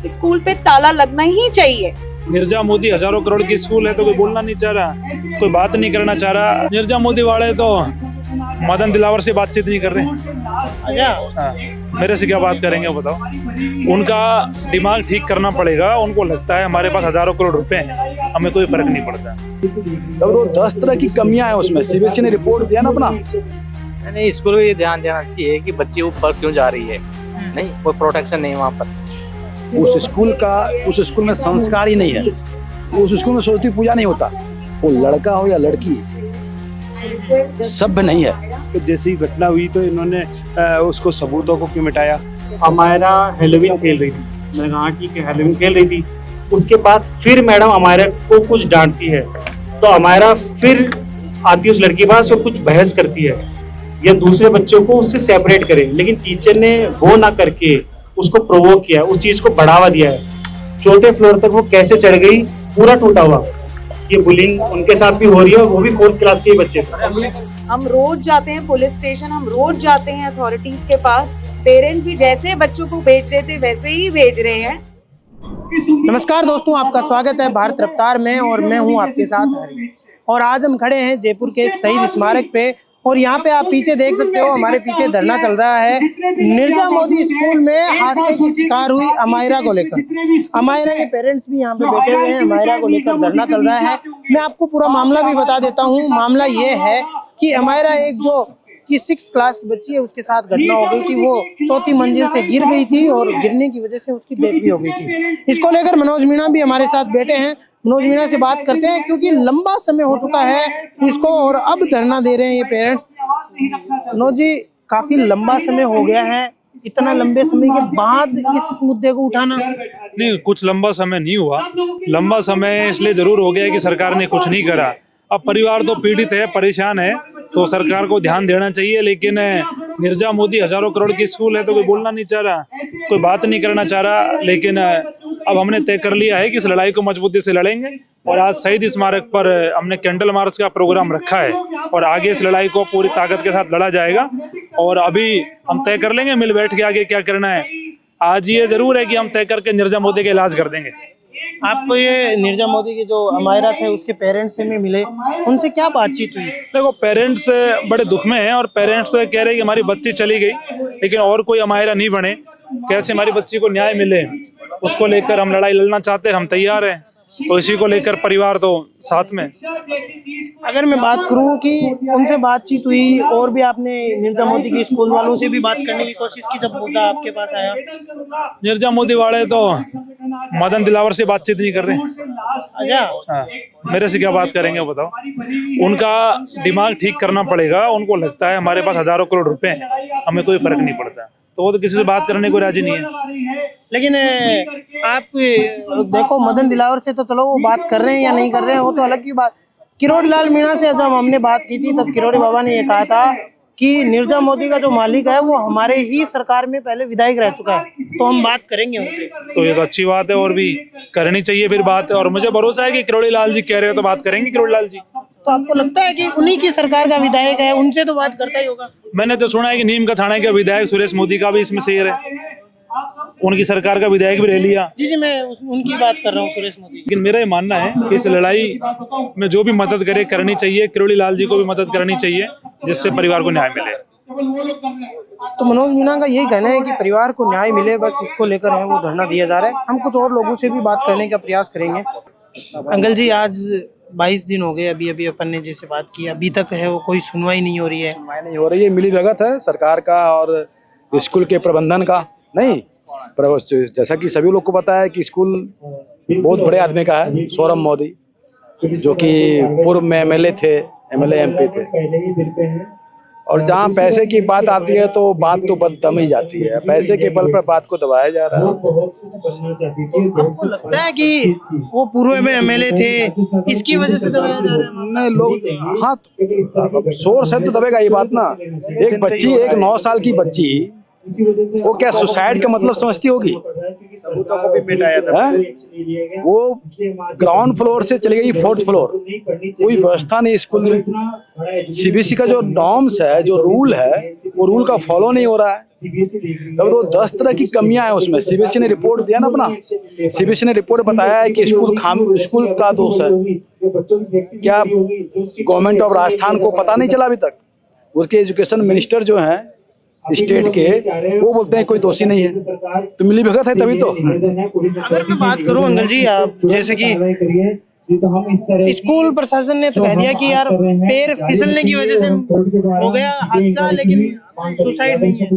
School पे ताला लगना ही चाहिए। निर्जा मोदी हजारों करोड़ की स्कूल है तो कोई बोलना नहीं चाह रहा, कोई बात नहीं करना चाह रहा। निर्जा मोदी वाले तो मदन दिलावर से बातचीत नहीं कर रहे। हाँ, मेरे से क्या बात करेंगे बताओ। उनका दिमाग ठीक करना पड़ेगा। उनको लगता है हमारे पास हजारों करोड़ रुपए हैं, हमें कोई फर्क नहीं पड़ता। तो 10 तरह की कमियां हैं उसमें। सीबीएसई ने रिपोर्ट दिया ना अपना। नहीं, स्कूल को ये ध्यान देना चाहिए कि बच्ची ऊपर क्यों जा रही है। नहीं, कोई प्रोटेक्शन नहीं वहाँ पर। उस स्कूल में संस्कार ही नहीं है। उस स्कूल में सरस्वती पूजा नहीं होता। वो लड़का हो या लड़की सभ्य नहीं है। तो जैसी घटना हुई तो इन्होंने उसको सबूतों को क्यों मिटाया। अमायरा हेलोवीन खेल रही थी, मैंने कहा ठीक है हेलोवीन खेल रही थी। उसके बाद फिर मैडम अमायरा को कुछ डांटती है तो अमायरा फिर आती है उस लड़की के पास और कुछ बहस करती है या दूसरे बच्चों को उससे सेपरेट करे, लेकिन टीचर ने वो ना करके उसको प्रोवोक किया, उस चीज को बढ़ावा दिया है। चौथे फ्लोर तक वो कैसे चढ़ गई, पूरा टूटा हुआ। ये बुलिंग उनके साथ भी हो रही है, वो भी 4th क्लास के ही बच्चे थे। हम रोज जाते हैं पुलिस स्टेशन, हम रोज जाते हैं अथॉरिटीज के पास। पेरेंट्स भी जैसे बच्चों को भेज रहे थे वैसे ही भेज रहे हैं। नमस्कार दोस्तों, आपका स्वागत है भारत रफ्तार में और मैं हूं आपके साथ हरी। और आज हम खड़े हैं जयपुर के शहीद स्मारक पे और यहाँ पे आप पीछे देख सकते हो, हमारे पीछे धरना चल रहा है। निर्जा मोदी स्कूल में हादसे की शिकार हुई अमायरा को लेकर। अमायरा के पेरेंट्स भी यहाँ पे बैठे हुए हैं। अमायरा को लेकर धरना चल रहा है। मैं आपको पूरा मामला भी बता देता हूँ। मामला ये है कि अमायरा एक जो कि 6th क्लास की बच्ची है, उसके साथ घटना हो गई थी। वो 4थी मंजिल से गिर गई थी और गिरने की वजह से उसकी डेथ भी हो गई थी। इसको लेकर मनोज मीणा भी हमारे साथ बैठे हैं। मनोज मीणा से बात करते हैं क्योंकि लंबा समय हो चुका है इसको और अब धरना दे रहे हैं ये पेरेंट्स। मनोज जी, काफी लंबा समय हो गया है, इतना लंबे समय के बाद इस मुद्दे को उठाना? नहीं, कुछ लंबा समय नहीं हुआ। लंबा समय इसलिए जरूर हो गया कि सरकार ने कुछ नहीं करा। अब परिवार तो पीड़ित है, परेशान है, तो सरकार को ध्यान देना चाहिए। लेकिन निर्जा मोदी हजारों करोड़ की स्कूल है तो कोई बोलना नहीं चाह रहा, कोई बात नहीं करना चाह रहा। लेकिन अब हमने तय कर लिया है कि इस लड़ाई को मजबूती से लड़ेंगे और आज शहीद स्मारक पर हमने कैंडल मार्च का प्रोग्राम रखा है और आगे इस लड़ाई को पूरी ताकत के साथ लड़ा जाएगा। और अभी हम तय कर लेंगे मिल बैठ के आगे क्या करना है। आज ये जरूर है कि हम तय करके निर्जा मोदी का इलाज कर देंगे। आप ये निर्जा मोदी के जो अमायरा थे उसके पेरेंट्स से मिले, उनसे क्या बातचीत हुई? देखो, पेरेंट्स बड़े दुख में हैं और पेरेंट्स तो कह रहे हैं कि हमारी बच्ची चली गई लेकिन और कोई अमायरा नहीं बने, कैसे हमारी बच्ची को न्याय मिले, उसको लेकर हम लड़ाई लड़ना चाहते हैं, हम तैयार हैं। तो इसी को लेकर परिवार तो साथ में। अगर मैं बात करूं कि उनसे बातचीत हुई और भी आपने निर्जा मोदी की स्कूल वालों से भी बात करने की कोशिश की जब मुद्दा आपके पास आया? निर्जा मोदी वाले तो मदन दिलावर से बातचीत नहीं कर रहे। अच्छा, हाँ, मेरे से क्या बात करेंगे बताओ। उनका दिमाग ठीक करना पड़ेगा। उनको लगता है हमारे पास हजारों करोड़ रुपए हैं, हमें कोई फर्क नहीं पड़ता, तो वो तो किसी से बात करने को राजी नहीं है। लेकिन आप देखो, मदन दिलावर से तो चलो वो बात कर रहे हैं या नहीं कर रहे हैं वो तो अलग की बात। किरोड़ी लाल मीणा से जब हमने बात की थी तब किरोड़ी बाबा ने ये कहा था कि निर्जा मोदी का जो मालिक है वो हमारे ही सरकार में पहले विधायक रह चुका है, तो हम बात करेंगे उनसे। तो ये तो अच्छी बात है और भी करनी चाहिए फिर बात। और मुझे भरोसा है कि किरोड़ी लाल जी कह रहे हो तो बात करेंगे किरोड़ी लाल जी। तो आपको लगता है कि उन्हीं की सरकार का विधायक है, उनसे तो बात करता ही होगा? मैंने तो सुना है कि नीम का थाना का विधायक सुरेश मोदी का भी इसमें शेयर है, उनकी सरकार का विधायक भी रह लिया। जी जी, मैं उनकी बात कर रहा हूँ, सुरेश मोदी। लेकिन मेरा ये मानना है कि इस लड़ाई में जो भी मदद करे करनी चाहिए, किरोड़ी लाल जी को भी मदद करनी चाहिए जिससे परिवार को न्याय मिले। तो मनोज मीणा का यही कहना है कि परिवार को न्याय मिले, बस इसको लेकर है वो धरना दिया जा रहा है। हम कुछ और लोगों से भी बात करने का प्रयास करेंगे। अंकल जी, आज 22 दिन हो गए, अभी अपन ने जैसे बात की, अभी तक है वो कोई सुनवाई नहीं हो रही है। सुनवाई नहीं हो रही है, मिलीभगत है सरकार का और स्कूल के प्रबंधन का। नहीं, पर जैसा कि सभी लोग को पता है कि स्कूल बहुत बड़े आदमी का है, सौरभ मोदी, जो कि पूर्व में एमएलए थे, एमएलए एमपी थे। और जहाँ पैसे की बात आती है तो बात तो बददम ही जाती है। पैसे के बल पर बात को दबाया जा रहा है। आपको लगता है कि वो पूर्व में एमएलए थे, इसकी वजह से दबाया जा रहा है? नहीं, लोग हाँ, शोर से तो दबेगा ये बात ना। एक बच्ची, एक 9 साल की बच्ची वो क्या सुसाइड का मतलब समझती होगी? सबूतों को भी मिटाया था। हैं? वो ग्राउंड फ्लोर से चली गई 4th फ्लोर। कोई व्यवस्था नहीं स्कूल में। सीबीएसई का जो नॉर्म्स है, जो रूल है, वो रूल का फॉलो नहीं हो रहा है। तब तो 10 तरह की कमियां हैं उसमें। सीबीएसई ने रिपोर्ट दिया ना अपना, सीबीएसई ने रिपोर्ट बताया है कि स्कूल का दोष है। क्या गवर्नमेंट ऑफ राजस्थान को पता नहीं चला अभी तक? उसके एजुकेशन मिनिस्टर जो हैं स्टेट के, वो बोलते हैं कोई दोषी नहीं है। तो मिली भगत है तभी तो। अगर मैं बात करूं अंकल जी, आप जैसे कि स्कूल प्रशासन ने तो कह दिया कि यार पैर फिसलने की वजह से हो गया हादसा, लेकिन सुसाइड नहीं है।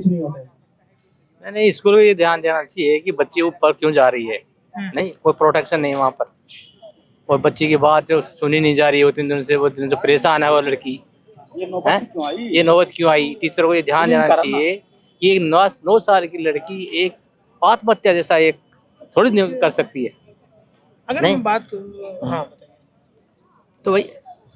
नहीं, स्कूल को ये ध्यान देना चाहिए कि बच्ची ऊपर क्यों जा रही है। नहीं, कोई प्रोटेक्शन नहीं वहाँ पर, और बच्ची की बात जो सुनी नहीं जा रही है, 3 दिन से वो 3 दिन से परेशान है वो लड़की। ये नौबत क्यों आई? टीचर को ये ध्यान देना चाहिए कि एक 9 साल की लड़की एक आत्महत्या जैसा एक थोड़ी नहीं कर सकती है। अगर नहीं। मैं बात हाँ तो भाई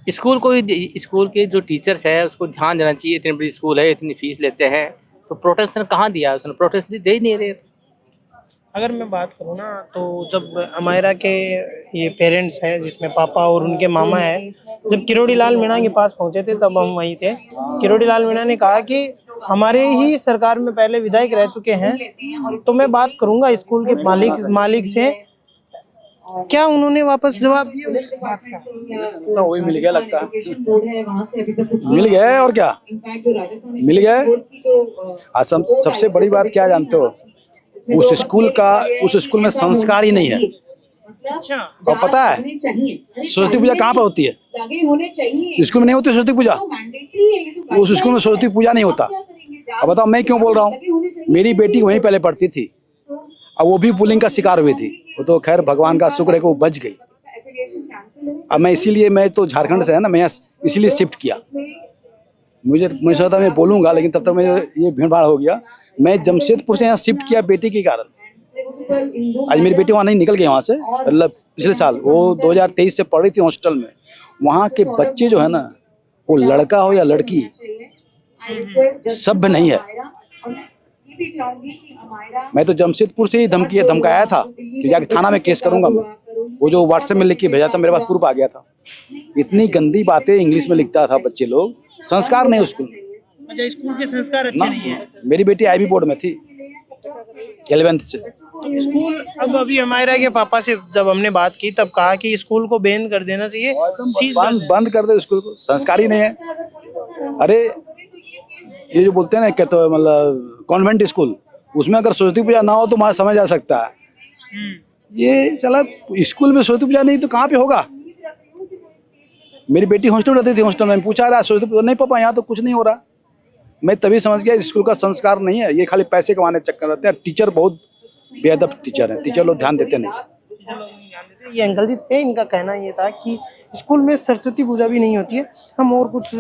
स्कूल के जो टीचर्स है उसको ध्यान देना चाहिए। इतनी बड़ी स्कूल है, इतनी फीस लेते हैं, तो प्रोटेक्शन कहाँ दिया? उसने प्रोटेक्शन दे ही नहीं रहे। अगर मैं बात करूँ ना, तो जब अमायरा के ये पेरेंट्स हैं, जिसमें पापा और उनके मामा हैं, जब किरोड़ी लाल मीणा के पास पहुंचे थे तब हम वहीं थे। किरोड़ी लाल मीणा ने कहा कि हमारे ही सरकार में पहले विधायक रह चुके हैं, तो मैं बात करूंगा स्कूल के मालिक से, क्या उन्होंने वापस जवाब दिया उसके बाद का? तो वही मिल गया लगता है। मिल गए और क्या मिल गए। आज सबसे बड़ी बात क्या जानते हो? उस स्कूल में संस्कार ही नहीं है। अच्छा, और पता है सरस्वती पूजा कहाँ पर होती है? स्कूल में नहीं होती सरस्वती पूजा। उस स्कूल में सरस्वती पूजा नहीं होता। अब बताओ मैं क्यों बोल रहा हूँ? मेरी बेटी वहीं पहले पढ़ती थी, अब वो भी बुलिंग का शिकार हुई थी। वो तो खैर भगवान का शुक्र है कि वो बच गई। अब मैं तो झारखंड से है ना, मैं इसीलिए शिफ्ट किया। मुझे सोचा था मैं बोलूंगा, लेकिन तब तक मैं ये भीड़ भाड़ हो गया। मैं जमशेदपुर से यहाँ शिफ्ट किया बेटी के कारण। आज मेरी बेटी वहाँ नहीं निकल गई वहाँ से, मतलब पिछले साल वो 2023 से पढ़ रही थी हॉस्टल में। वहाँ के बच्चे जो है ना, वो लड़का हो या लड़की, सभ्य नहीं है। मैं तो जमशेदपुर से ही धमकाया था कि जाके थाना में केस करूंगा मैं। वो जो व्हाट्सएप में लिख के भेजा था, मेरे पास प्रूफ आ गया था। इतनी गंदी बातें इंग्लिश में लिखता था बच्चे लोग। संस्कार नहीं स्कूल में। अच्छा, स्कूल के संस्कार अच्छे नहीं है। मेरी बेटी IB बोर्ड में थी 11th से। तो स्कूल अब अभी अमायरा के पापा से जब हमने बात की तब कहा कि स्कूल को बैन कर देना चाहिए, बंद कर दे स्कूल को। संस्कार ही नहीं है। अरे ये जो बोलते हैं ना, क्या तो मतलब कॉन्वेंट स्कूल, उसमें अगर सरस्वती पूजा ना हो तो वहाँ समझ आ सकता है। ये चला स्कूल में सरस्वती पूजा नहीं तो कहाँ पे होगा? मेरी बेटी हॉस्टल में रहती थी, हॉस्टल में पूछा रहा सरस्वती पूजा, नहीं पापा यहाँ तो कुछ नहीं हो रहा। मैं तभी समझ गया स्कूल का संस्कार नहीं है, ये खाली पैसे कमाने चक्कर रहते हैं। टीचर बहुत बेअदब टीचर हैं, टीचर लोग ध्यान देते नहीं। ये अंकल जी थे, इनका कहना ये था कि स्कूल में सरस्वती पूजा भी नहीं होती है। हम और कुछ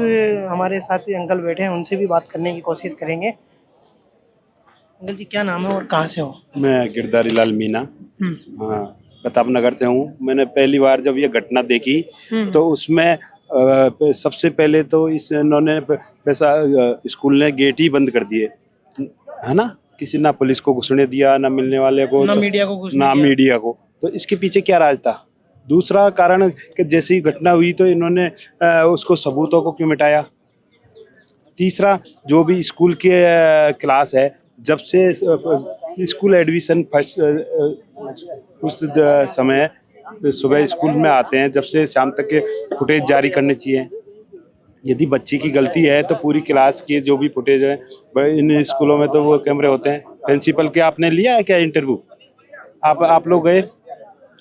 हमारे साथी अंकल बैठे हैं, उनसे भी बात करने की कोशिश करेंगे। अंकल जी क्या नाम है और कहाँ से हो? मैं गिरधारी लाल मीणा, हाँ, प्रताप नगर से हूँ। मैंने पहली बार जब ये घटना देखी तो उसमें सबसे पहले तो इन्होंने पैसा स्कूल ने गेट ही बंद कर दिए, है ना। किसी ना पुलिस को घुसने दिया, ना मिलने वाले को, ना मीडिया को घुसने ना दिया। मीडिया को। तो इसके पीछे क्या राज था? दूसरा कारण कि जैसे ही घटना हुई तो इन्होंने उसको सबूतों को क्यों मिटाया? तीसरा, जो भी स्कूल के क्लास है, जब से स्कूल एडमिशन फर्स्ट उस समय सुबह स्कूल में आते हैं, जब से शाम तक के फुटेज जारी करने चाहिए। यदि बच्ची की गलती है तो पूरी क्लास की जो भी फुटेज है, इन स्कूलों में तो वो कैमरे होते हैं। प्रिंसिपल के आपने लिया है क्या इंटरव्यू? आप लोग गए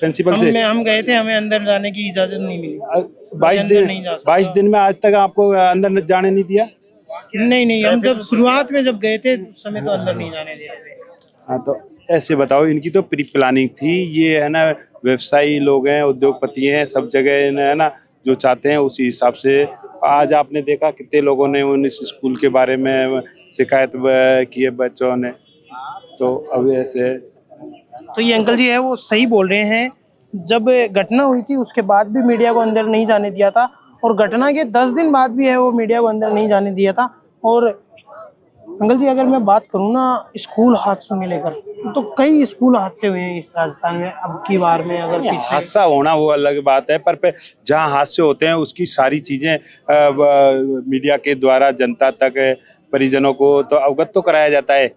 प्रिंसिपल से? हम गए थे, हमें अंदर जाने की इजाजत नहीं मिली। 22 दिन में आज तक आपको अंदर जाने नहीं दिया? नहीं, हम जब शुरुआत में जब गए थे उस समय तो अंदर नहीं जाने दे रहे थे। हाँ, तो ऐसे बताओ, इनकी तो प्री प्लानिंग थी। ये है ना, व्यवसायी लोग हैं, उद्योगपति हैं, सब जगह है ना, जो चाहते हैं उसी हिसाब से। आज आपने देखा कितने लोगों ने उन इस स्कूल के बारे में शिकायत की है बच्चों ने। तो अब ऐसे तो ये अंकल जी है वो सही बोल रहे हैं। जब घटना हुई थी उसके बाद भी मीडिया को अंदर नहीं जाने दिया था, और घटना के 10 दिन बाद भी है वो मीडिया को अंदर नहीं जाने दिया था। और अंकल जी, अगर मैं बात करूँ ना स्कूल हादसों में लेकर, तो कई स्कूल हादसे हुए हैं इस राजस्थान में अब की बार में। अगर पीछे हादसा होना वो अलग बात है, पर जहाँ हादसे होते हैं उसकी सारी चीजें मीडिया के द्वारा जनता तक, परिजनों को तो अवगत तो कराया जाता है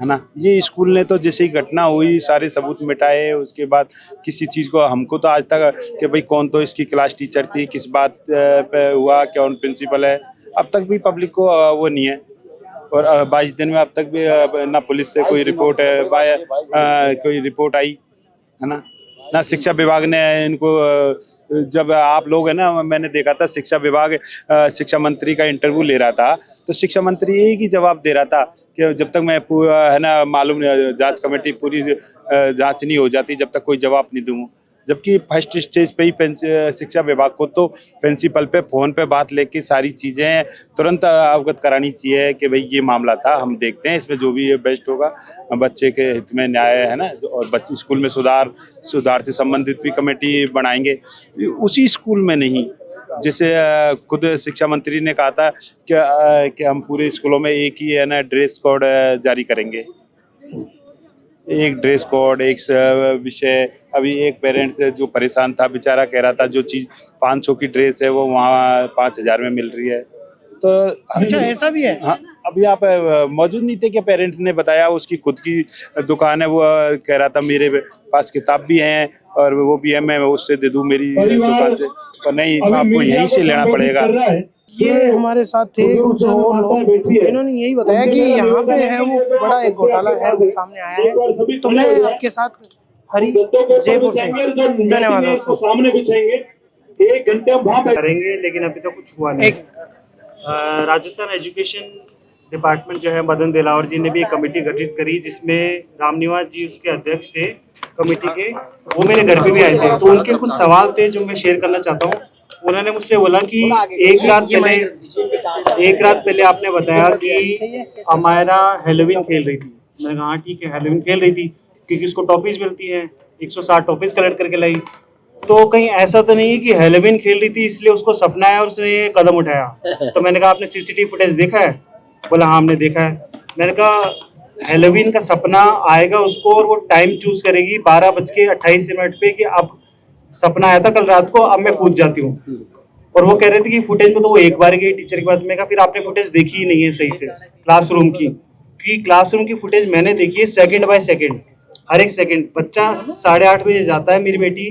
ना। ये स्कूल ने तो जैसे ही घटना हुई सारे सबूत मिटाए, उसके बाद किसी चीज़ को हमको तो आज तक कि भाई कौन तो इसकी क्लास टीचर थी, किस बात पे हुआ, कौन प्रिंसिपल है, अब तक भी पब्लिक को वो नहीं है। और 22 दिन में अब तक भी ना पुलिस से कोई रिपोर्ट है, कोई रिपोर्ट आई है ना शिक्षा विभाग ने इनको जब आप लोग है ना, मैंने देखा था शिक्षा विभाग शिक्षा मंत्री का इंटरव्यू ले रहा था, तो शिक्षा मंत्री एक ही जवाब दे रहा था कि जब तक मैं है ना मालूम जांच कमेटी पूरी जांच नहीं हो जाती जब तक कोई जवाब नहीं दूँ। जबकि फर्स्ट स्टेज पे ही शिक्षा विभाग को तो प्रिंसिपल पे फ़ोन पे बात लेके सारी चीज़ें तुरंत अवगत करानी चाहिए कि भाई ये मामला था, हम देखते हैं इसमें जो भी बेस्ट होगा बच्चे के हित में न्याय है ना। और बच्चे स्कूल में सुधार से संबंधित भी कमेटी बनाएंगे, उसी स्कूल में नहीं। जैसे खुद शिक्षा मंत्री ने कहा था कि हम पूरे स्कूलों में एक ही है ना ड्रेस कोड जारी करेंगे, एक ड्रेस कोड, एक विषय। अभी एक पेरेंट्स जो परेशान था बेचारा, कह रहा था जो चीज़ 500 की ड्रेस है वो वहाँ 5000 में मिल रही है। तो अच्छा, ऐसा भी है? हाँ, अभी आप मौजूद नहीं थे कि पेरेंट्स ने बताया उसकी खुद की दुकान है, वो कह रहा था मेरे पास किताब भी हैं और वो भी है, मैं उससे दे दूँ मेरी दुकान से, पर नहीं आपको यहीं से लेना पड़ेगा। ये हमारे साथ थे कुछ और लोग, इन्होंने यही बताया कि यहाँ पे है वो बड़ा एक घोटाला है वो सामने आया है। तो मैं आपके साथ हरी, जयपुर से। धन्यवाद दोस्तों। सामने बिछाएंगे, 1 घंटे हम वहाँ करेंगे, लेकिन अभी तो कुछ हुआ नहीं। राजस्थान एजुकेशन डिपार्टमेंट जो है मदन दिलावर जी ने भी एक कमेटी गठित करी जिसमें रामनिवास जी उसके अध्यक्ष थे कमेटी के। वो मेरे घर पे भी आए थे, तो उनके कुछ सवाल थे जो मैं शेयर करना चाहता हूँ। उन्होंने मुझसे बोला कि एक रात पहले आपने बताया कि अमायरा हेलोवीन खेल रही थी। मैंने कहा हाँ ठीक है, हेलोवीन खेल रही थी क्योंकि उसको टॉफीज मिलती है, 160 टॉफीज कलेक्ट करके लाई। तो कहीं ऐसा तो नहीं है कि हेलोवीन खेल रही थी इसलिए उसको सपना आया और उसने ये कदम उठाया? तो मैंने कहा आपने सीसीटीवी फुटेज देखा है? बोला हाँ हमने देखा है। मैंने कहा हेलोवीन का सपना आएगा उसको और वो टाइम चूज करेगी 12:28 पे कि अब सपना आया था कल रात को, अब मैं कूद जाती हूँ। और वो कह रहे थे कि फुटेज में तो वो एक बार गई टीचर के पास। मैं कहा फिर आपने फुटेज देखी ही नहीं है सही से क्लासरूम की, क्योंकि क्लासरूम की फुटेज मैंने देखी है सेकंड बाय सेकंड, हर एक सेकंड। बच्चा 8:30 बजे जाता है, मेरी बेटी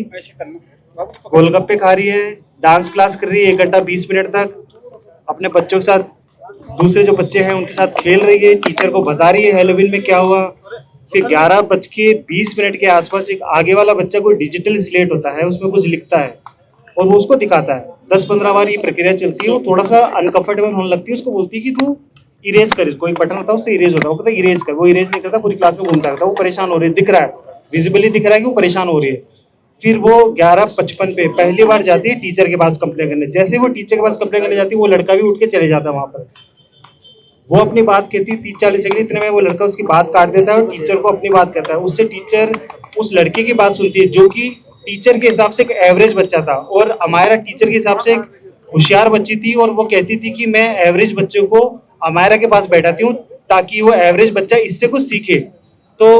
गोलगप्पे खा रही है, डांस क्लास कर रही है 1 घंटा 20 मिनट तक, अपने बच्चों के साथ दूसरे जो बच्चे हैं उनके साथ खेल रही है, टीचर को बता रही है हेलोवीन में क्या हुआ। फिर 11:20 के आसपास एक आगे वाला बच्चा कोई डिजिटल स्लेट होता है उसमें कुछ लिखता है और वो उसको दिखाता है। 10-15 बार ये प्रक्रिया चलती है, वो थोड़ा सा अनकंफर्टेबल होने लगती है। उसको बोलती है कि तू इरेज कर, कोई बटन होता है उससे इरेज होता है, वो कहता है इरेज कर, वो इरेज नहीं करता, पूरी क्लास में घूमता रहता है। वो परेशान हो रही है, दिख रहा है, विजिबली दिख रहा है कि वो परेशान हो रही है। फिर वो 11:55 पे पहली बार जाती है टीचर के पास कंप्लेन करने। जैसे वो टीचर के पास कंप्लेन करने जाती है वो लड़का भी उठ के चले जाता है वहां पर। वो अपनी बात कहती है 30-40 सेकंड, इतने में वो लड़का उसकी बात काट देता है और टीचर को अपनी बात कहता है। उससे टीचर उस लड़के की बात सुनती है जो कि टीचर के हिसाब से एक एवरेज बच्चा था और अमायरा टीचर के हिसाब से एक होशियार बच्ची थी। और वो कहती थी कि मैं एवरेज बच्चों को अमायरा के पास बैठाती हूँ ताकि वो एवरेज बच्चा इससे कुछ सीखे। तो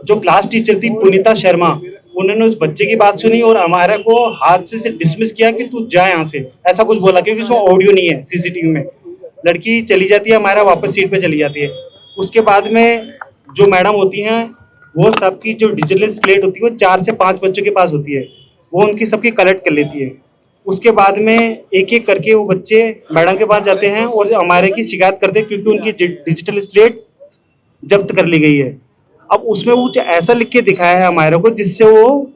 जो क्लास टीचर थी पुनीता शर्मा, उन्होंने उस बच्चे की बात सुनी और अमायरा को हाथ से डिसमिस किया कि तू जा यहाँ से, ऐसा कुछ बोला, क्योंकि उसमें ऑडियो नहीं है सीसीटीवी में। लड़की चली जाती है, अमायरा वापस सीट पे चली जाती है। उसके बाद में जो मैडम होती हैं वो सबकी जो डिजिटल स्लेट होती है वो 4 से 5 बच्चों के पास होती है, वो उनकी सबकी कलेक्ट कर लेती है। उसके बाद में एक एक करके वो बच्चे मैडम के पास जाते हैं और अमायरा की शिकायत करते हैं क्योंकि उनकी डिजिटल स्लेट जब्त कर ली गई है। अब उसमें वो ऐसा लिख के दिखाया है अमायरा को जिससे वो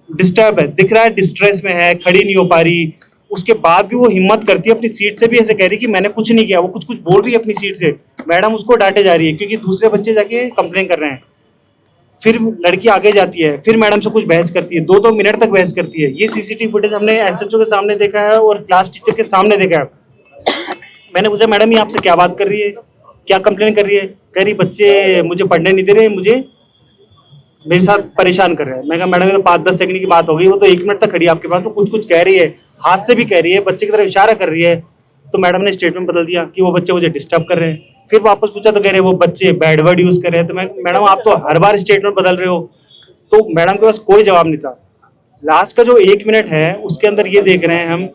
डिस्टर्ब है, दिख रहा है डिस्ट्रेस में है, खड़ी नहीं हो पा रही। उसके बाद भी वो हिम्मत करती है, अपनी सीट से भी ऐसे कह रही कि मैंने कुछ नहीं किया। वो कुछ बोल रही है अपनी सीट से, मैडम उसको डांटे जा रही है क्योंकि दूसरे बच्चे जाके कंप्लेन कर रहे हैं। फिर लड़की आगे जाती है, फिर मैडम से कुछ बहस करती है, 2-2 मिनट तक बहस करती है। ये सीसीटीवी फुटेज हमने एसएचओ के सामने देखा है और क्लास टीचर के सामने देखा है। मैंने पूछा मैडम ये आपसे क्या बात कर रही है, क्या कंप्लेन कर रही है? कह रही बच्चे मुझे पढ़ने नहीं दे रहे, मुझे मेरे साथ परेशान कर रहे हैं। मैं कहा मैडम ये तो 5-10 सेकंड की बात हो गई, वो तो 1 मिनट तक खड़ी है आपके पास, तो कुछ कह रही है, हाथ से भी कह रही है, बच्चे की तरफ इशारा कर रही है। तो मैडम ने स्टेटमेंट बदल दिया कि वो बच्चे मुझे डिस्टर्ब कर रहे हैं। फिर वापस पूछा तो कह रहे वो बच्चे बैड वर्ड यूज कर रहे हैं। तो मैं मैडम आप तो हर बार स्टेटमेंट बदल रहे हो। तो मैडम के पास कोई जवाब नहीं था। लास्ट का जो 1 मिनट है उसके अंदर ये देख रहे हैं हम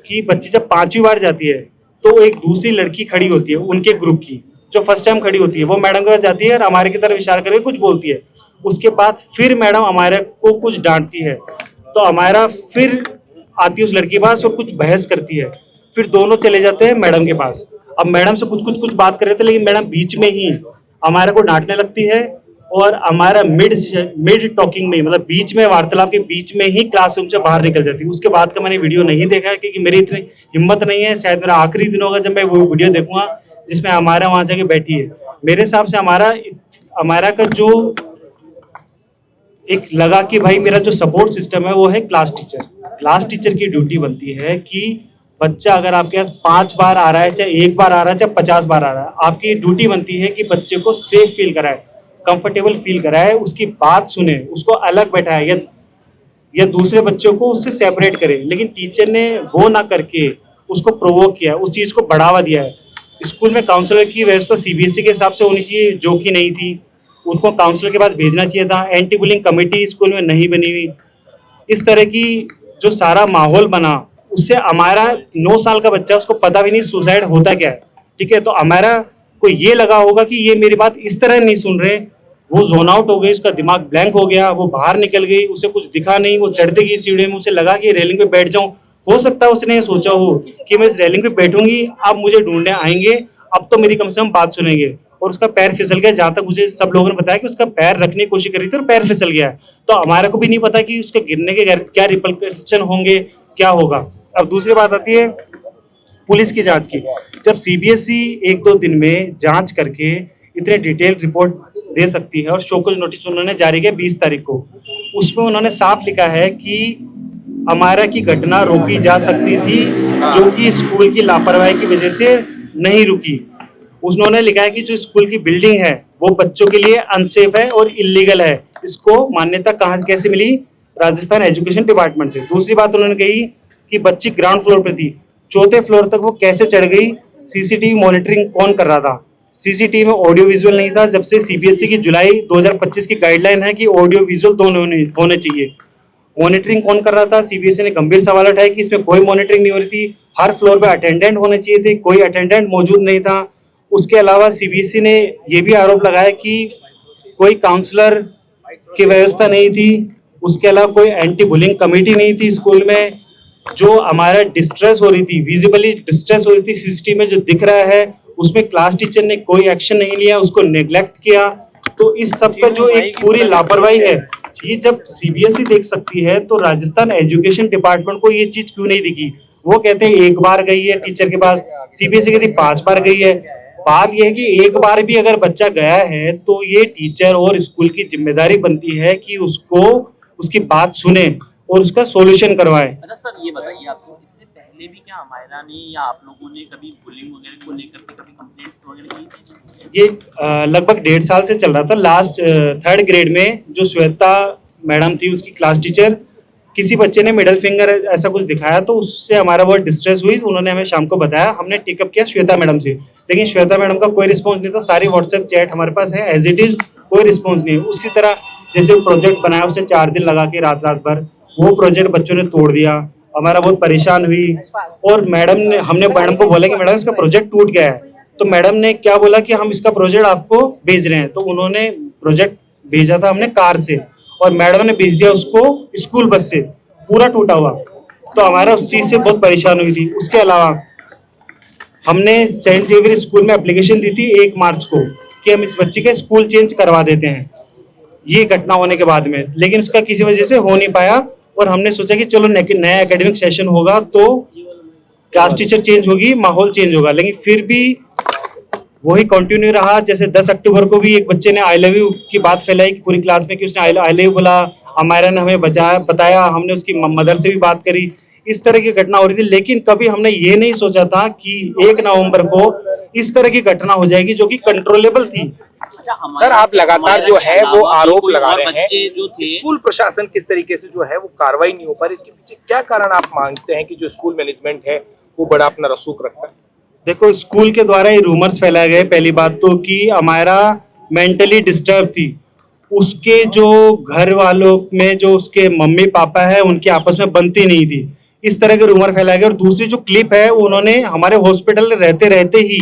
कि बच्ची जब 5वीं बार जाती है तो एक दूसरी लड़की खड़ी होती है उनके ग्रुप की, जो फर्स्ट टाइम खड़ी होती है, वो मैडम के पास जाती है और हमारे की तरफ इशारा करके कुछ बोलती है। उसके बाद फिर मैडम हमारे को कुछ डांटती है, तो हमारा फिर आती है उस लड़की के पास और कुछ बहस करती है। फिर दोनों चले जाते हैं मैडम के पास। अब मैडम से कुछ बात कर रहे थे, लेकिन मैडम बीच में ही हमारे को डांटने लगती है और हमारा मिड टॉकिंग में, मतलब बीच में वार्तालाप के बीच में ही क्लासरूम से बाहर निकल जाती है। उसके बाद का मैंने वीडियो नहीं देखा है क्योंकि मेरी इतनी हिम्मत नहीं है। शायद मेरा आखिरी दिन होगा जब मैं वो वीडियो देखूंगा जिसमें हमारा वहां जाके बैठी है। मेरे हिसाब से हमारा का जो एक लगा कि भाई मेरा जो सपोर्ट सिस्टम है वो है क्लास टीचर। क्लास टीचर की ड्यूटी बनती है कि बच्चा अगर आपके पास 5 बार आ रहा है, चाहे 1 बार आ रहा है, चाहे 50 बार आ रहा है, आपकी ड्यूटी बनती है कि बच्चे को सेफ फील कराए, कंफर्टेबल फील कराए, उसकी बात सुने, उसको अलग बैठाए या दूसरे बच्चों को उससे सेपरेट करे। लेकिन टीचर ने वो ना करके उसको प्रोवोक किया, उस चीज़ को बढ़ावा दिया है। स्कूल में काउंसलर की व्यवस्था सीबीएसई के हिसाब से होनी चाहिए, जो कि नहीं थी। उनको काउंसलर के पास भेजना चाहिए था। एंटी बुलिंग कमेटी स्कूल में नहीं बनी हुई। इस तरह की जो सारा माहौल बना, उससे हमारा 9 साल का बच्चा, उसको पता भी नहीं सुसाइड होता क्या है, ठीक है। तो हमारा को ये लगा होगा कि ये मेरी बात इस तरह नहीं सुन रहे, वो जोन आउट हो गई, उसका दिमाग ब्लैंक हो गया, वो बाहर निकल गई, उसे कुछ दिखा नहीं, वो चढ़ती गई सीढ़ी में, उसे लगा कि रेलिंग पे बैठ जाऊं। हो सकता है उसने ये सोचा हो कि मैं इस रेलिंग पे बैठूंगी, अब मुझे ढूंढने आएंगे, अब तो मेरी कम से कम बात सुनेंगे, और उसका पैर फिसल गया। जहां तक मुझे सब लोगों ने बताया कि उसका पैर रखने की कोशिश करी थी और पैर फिसल गया है। तो हमारे को भी नहीं पता कि उसके गिरने के क्या रिपरकशन होंगे, क्या होगा। अब दूसरी बात आती है पुलिस की जांच की। जब सीबीएसई 1-2 दिन में जांच करके इतने डिटेल रिपोर्ट दे सकती है, और शोकॉज नोटिस उन्होंने जारी किया 20 तारीख को, उसमें उन्होंने साफ लिखा है कि हमारा की घटना रोकी जा सकती थी, जो कि स्कूल की लापरवाही की वजह से नहीं रुकी। उन्होंने लिखा है कि जो स्कूल की बिल्डिंग है वो बच्चों के लिए अनसेफ है और इलीगल है। इसको मान्यता कैसे मिली? राजस्थान एजुकेशन डिपार्टमेंट से। दूसरी बात उन्होंने कही कि बच्ची ग्राउंड फ्लोर पर थी, 4थे फ्लोर तक वो कैसे चढ़ गई, सीसीटीवी मॉनिटरिंग कौन कर रहा था? सीसीटीवी में ऑडियो विजुअल नहीं था। जब से सीबीएसई की जुलाई 2025 की गाइडलाइन है कि ऑडियो विजुअल दोनों होने चाहिए, मॉनिटरिंग कौन कर रहा था? सीबीएसई ने गंभीर सवाल उठाए कि इसमें कोई मॉनिटरिंग नहीं हो रही थी। हर फ्लोर पे अटेंडेंट होने चाहिए थे, कोई अटेंडेंट मौजूद नहीं था। उसके अलावा सीबीएसई ने ये भी आरोप लगाया कि कोई काउंसलर की व्यवस्था नहीं थी। उसके अलावा कोई एंटी बुलिंग कमेटी नहीं थी स्कूल में। जो हमारा डिस्ट्रेस हो रही थी, विजिबली डिस्ट्रेस हो रही थी, सीसीटीवी में जो दिख रहा है, उसमें क्लास टीचर ने कोई एक्शन नहीं लिया, उसको नेग्लेक्ट किया। तो इस सब का जो एक पूरी लापरवाही है, ये जब सीबीएसई देख सकती है तो राजस्थान एजुकेशन डिपार्टमेंट को ये चीज क्यों नहीं दिखी? वो कहते हैं 1 बार गई है टीचर के पास, सीबीएसई कहती 5 बार गई है। बात यह है कि 1 बार भी अगर बच्चा गया है तो ये टीचर और स्कूल की जिम्मेदारी बनती है कि उसको उसकी बात सुने और उसका सॉल्यूशन करवाए। अच्छा सर, ये बताइए आपको इससे पहले भी क्या हमारा ने या आप लोगों ने कभी बुलिंग वगैरह को लेकर के कभी कंप्लेंट्स वगैरह की थी? ये लगभग 1.5 साल से चल रहा था। लास्ट 3rd ग्रेड में जो श्वेता मैडम थी, उसकी क्लास टीचर, किसी बच्चे ने मिडल फिंगर ऐसा कुछ दिखाया तो उससे हमारा बहुत डिस्ट्रेस हुई। उन्होंने हमें शाम को बताया, हमने टेकअप किया श्वेता मैडम से, लेकिन श्वेता मैडम का कोई रिस्पॉन्स नहीं था। सारी व्हाट्सएप चैट हमारे पास है, एज इट इज कोई रिस्पॉन्स नहीं है। उसी तरह जैसे प्रोजेक्ट बनाया, उससे 4 दिन लगा के रात भर वो प्रोजेक्ट बच्चों ने तोड़ दिया। हमारा बहुत परेशान हुई और हमने मैडम को बोला कि मैडम इसका प्रोजेक्ट टूट गया है। तो मैडम ने क्या बोला कि हम इसका प्रोजेक्ट आपको भेज रहे हैं। तो उन्होंने प्रोजेक्ट भेजा था हमने कार से, और मैडम ने भेज दिया उसको स्कूल बस से, पूरा टूटा हुआ। तो हमारा उस चीज से बहुत परेशान हुई थी। उसके अलावा हमने सेंट जेवियर स्कूल में एप्लीकेशन दी थी 1 मार्च को कि हम इस बच्चे का स्कूल चेंज करवा देते हैं, ये घटना होने के बाद में, लेकिन उसका किसी वजह से हो नहीं पाया। और हमने सोचा कि चलो नया एकेडमिक सेशन होगा तो क्लास टीचर चेंज होगी, माहौल चेंज होगा, लेकिन फिर भी वही कंटिन्यू रहा। जैसे 10 अक्टूबर को भी एक बच्चे ने आई लव यू की बात फैलाई पूरी क्लास में कि उसने आई लव यू बोला। अमायरा ने हमें बताया, हमने उसकी मदर से भी बात करी। इस तरह की घटना हो रही थी, लेकिन कभी हमने ये नहीं सोचा था कि 1 नवंबर को इस तरह की घटना हो जाएगी जो कि कंट्रोलेबल थी। अच्छा, सर आप लगातार जो है वो आरोप लगा रहे हैं, जो थे स्कूल प्रशासन किस तरीके से जो है वो कार्रवाई नहीं हो पा रही, इसके पीछे क्या कारण आप मानते हैं कि जो स्कूल मैनेजमेंट है वो बड़ा अपना रसूख रखता है? देखो, स्कूल के द्वारा ये रूमर्स फैलाए गए, पहली बात तो कि अमायरा मेंटली डिस्टर्ब थी, उसके जो घर वालों में जो उसके मम्मी पापा है उनकी आपस में बनती नहीं थी, इस तरह के रूमर फैलाए गए। और दूसरी जो क्लिप है उन्होंने हमारे हॉस्पिटल में रहते रहते ही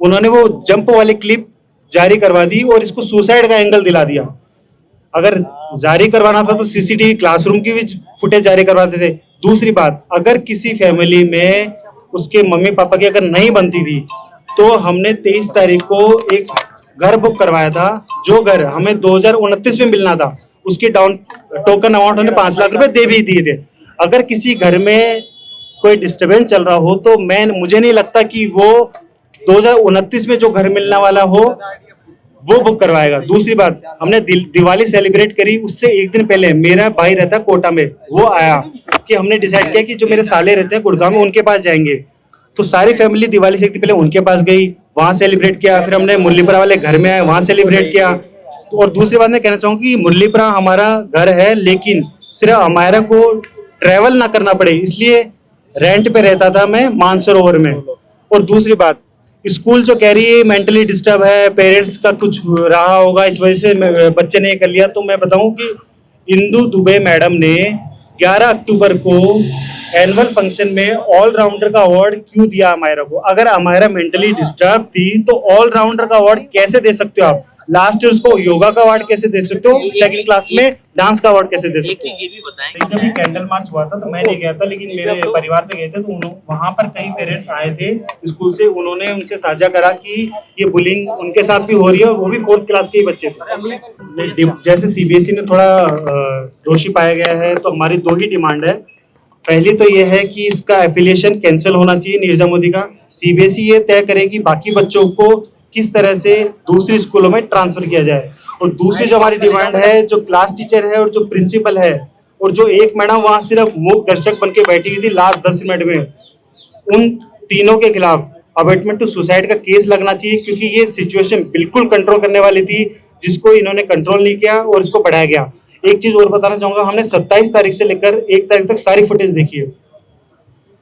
उन्होंने वो जंप वाली क्लिप जारी करवा दी और इसको सुसाइड का एंगल दिला दिया। अगर जारी करवाना था तो सीसीटीवी क्लासरूम की भी फुटेज जारी करवाते थे। दूसरी बात, अगर किसी फैमिली में उसके मम्मी पापा की अगर नहीं बनती थी तो हमने 23 तारीख को एक घर बुक करवाया था, जो घर हमें 2029 में मिलना था, उसकी डाउन टोकन अमाउंट हमने 5 लाख रुपए दे भी दिए थे। अगर किसी घर में कोई डिस्टर्बेंस चल रहा हो तो मुझे नहीं लगता कि वो 2029 में जो घर मिलने वाला हो वो बुक करवाएगा। दूसरी बात, हमने दिवाली सेलिब्रेट करी, उससे एक दिन पहले मेरा भाई रहता है कोटा में, वो आया कि हमने डिसाइड किया कि जो मेरे साले रहते हैं गुड़गांव में उनके पास जाएंगे, तो सारी फैमिली दिवाली से एक दिन पहले उनके पास गई, वहां सेलिब्रेट किया। फिर हमने मुरलीपुरा वाले घर में आए, वहां सेलिब्रेट किया। और दूसरी बात मैं कहना चाहूंगा कि मुरलीपुरा हमारा घर है, लेकिन सिर्फ अमायरा को ट्रेवल ना करना पड़े इसलिए रेंट पे रहता था मैं मानसरोवर में। और दूसरी बात, स्कूल जो कह रही है मेंटली डिस्टर्ब है, पेरेंट्स का कुछ रहा होगा इस वजह से बच्चे ने कर लिया, तो मैं बताऊं कि इंदु दुबे मैडम ने 11 अक्टूबर को एनुअल फंक्शन में ऑलराउंडर का अवार्ड क्यों दिया अमायरा को? अगर अमायरा मेंटली डिस्टर्ब थी तो ऑलराउंडर का अवार्ड कैसे दे सकते हो आप? लास्ट ईयर उसको योगा का अवार्ड कैसे दे सकते हो? सेकंड क्लास में डांस का अवार्ड कैसे दे सकते हो? ये भी बताएं, जब ये कैंडल मार्च हुआ था तो मैं नहीं गया था, लेकिन मेरे परिवार से गए थे, तो वहां पर कई पेरेंट्स आए थे स्कूल से, उन्होंने उनसे साझा करा कि ये बुलिंग उनके साथ भी हो रही है और वो भी 4th क्लास के ही बच्चे थे। जैसे सीबीएसई ने थोड़ा दोषी पाया गया है, तो हमारी 2 ही डिमांड है। पहली तो ये है कि इसका एफिलिएशन कैंसिल होना चाहिए नीरजा मोदी का। सीबीएसई ये तय करे कि बाकी बच्चों को किस तरह से दूसरी स्कूलों में ट्रांसफर किया जाए। और दूसरी जो हमारी डिमांड है, जो क्लास टीचर है और जो प्रिंसिपल है और जो एक मैडम वहां सिर्फ मूक दर्शक बन के बैठी हुई थी लास्ट 10 मिनट में, उन तीनों के खिलाफ अबेटमेंट टू सुसाइड का केस लगना चाहिए, क्योंकि ये सिचुएशन बिल्कुल कंट्रोल करने वाली थी जिसको इन्होंने कंट्रोल नहीं किया और इसको बढ़ाया गया। एक चीज और बताना चाहूंगा, हमने 27 तारीख से लेकर 1 तारीख तक सारी फुटेज देखी है।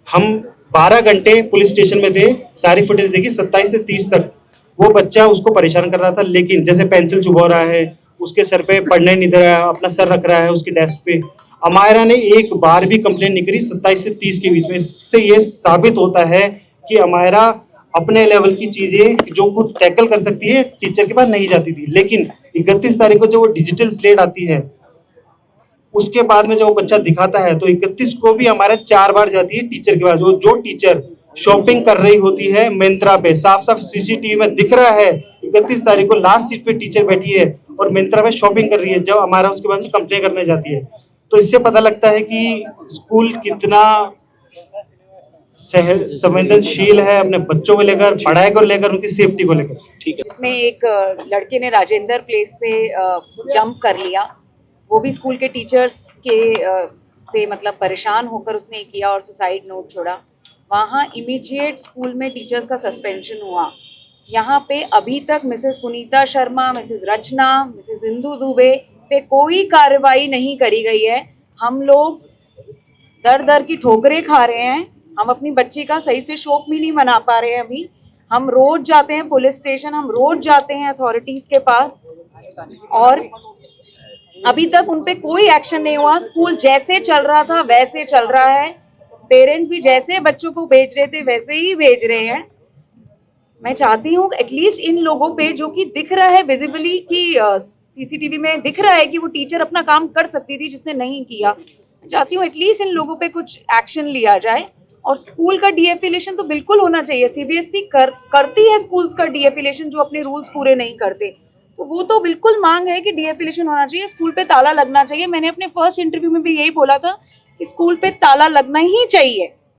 हम 12 घंटे पुलिस स्टेशन में थे, सारी फुटेज देखी 27 से 30 तक। वो बच्चा उसको परेशान कर रहा था, लेकिन जैसे पेंसिल चुभा रहा है, उसके सर पे पढ़ने नहीं दे रहा है, अपना सर रख रहा है उसकी डेस्क पे। अमायरा ने एक बार भी कंप्लेंट नहीं करी 27 से 30 के बीच में। इससे ये साबित होता है कि अमायरा अपने लेवल की चीजें जो खुद टैकल कर सकती है टीचर के पास नहीं जाती थी। लेकिन 31 तारीख को जब वो डिजिटल स्लेट आती है, उसके बाद में जब वो बच्चा दिखाता है, तो 31 को भी हमारा 4 बार जाती है टीचर के पास। जो टीचर शॉपिंग कर रही होती है मिंत्रा पे, साफ साफ सीसीटीवी में दिख रहा है 31 तारीख को लास्ट सीट पे टीचर बैठी है और मिंत्रा पे शॉपिंग कर रही है, जब हमारा उसके बाद कंप्लेन करने जाती है। तो इससे पता लगता है कि स्कूल कितना संवेदनशील है अपने बच्चों को लेकर, पढ़ाई को लेकर, उनकी सेफ्टी को लेकर। ठीक है। इसमें एक लड़के ने राजेंद्र प्लेस से जंप कर लिया, वो भी स्कूल के टीचर्स के से मतलब परेशान होकर उसने किया और सुसाइड नोट छोड़ा। वहाँ इमीडिएट स्कूल में टीचर्स का सस्पेंशन हुआ। यहाँ पे अभी तक मिसेस पुनीता शर्मा, मिसेस रचना, मिसेस इंदु दुबे पे कोई कार्रवाई नहीं करी गई है। हम लोग दर दर की ठोकरें खा रहे हैं, हम अपनी बच्ची का सही से शोक भी नहीं मना पा रहे हैं। अभी हम रोज जाते हैं पुलिस स्टेशन, हम रोज जाते हैं अथॉरिटीज के पास, और अभी तक उन पे कोई एक्शन नहीं हुआ। स्कूल जैसे चल रहा था वैसे चल रहा है, पेरेंट्स भी जैसे बच्चों को भेज रहे थे वैसे ही भेज रहे हैं। मैं चाहती हूँ एटलीस्ट इन लोगों पे, जो कि दिख रहा है विजिबली कि सीसीटीवी में दिख रहा है कि वो टीचर अपना काम कर सकती थी जिसने नहीं किया, मैं चाहती हूँ एटलीस्ट इन लोगों पे कुछ एक्शन लिया जाए। और स्कूल का डीएफिलेशन तो बिल्कुल होना चाहिए। सीबीएसई करती है स्कूल्स का डीएफिलेशन जो अपने रूल्स पूरे नहीं करते, तो वो तो बिल्कुल मांग है कि डीएफिलेशन होना चाहिए, स्कूल पे ताला लगना चाहिए। मैंने अपने फर्स्ट इंटरव्यू में भी यही बोला था कि स्कूल पे ताला लगना ही चाहिए।